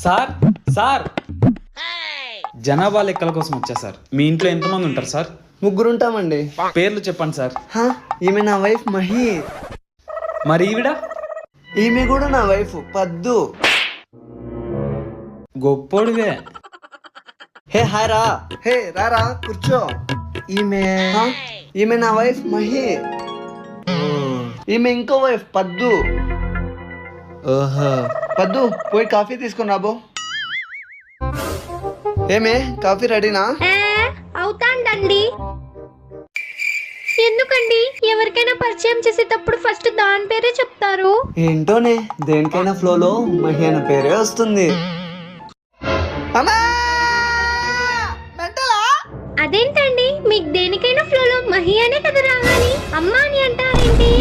Sir sir జనాభా లెక్కల కోసం వచ్చా సార్. మీ ఇంట్లో ఎంతమంది ఉంటారు సార్? ముగ్గురుంటామండి. పేర్లు చెప్పండి సార్. ఈమె నా వైఫ్ మహి. మరి ఈవిడ? ఈమె కూడా నా వైఫ్ పద్దు. గొప్పోడివే. హే హాయ్ రా. హే రారా కూర్చో. ఈమె నా వైఫ్ మహి. ఈమె ఇంకో వైఫ్ పద్దు. ఓహో పద్దు పోయి కాఫీ తీసుకుని రాబో. ఏమే కాఫీ రెడీనా? అవుతాండండి. ఎందుకండి ఎవరికైనా పరిచయం చేసేటప్పుడు ఫస్ట్ దాని పేరే చెప్తారు? ఏంటోనే దేనికైనా ఫ్లోలో మహి అనే పేరే వస్తుంది. అదేంటండి మీకు దేనికైనా ఫ్లోలో మహి అనే కదా రావాలి, అమ్మా అని అంటారేంటి?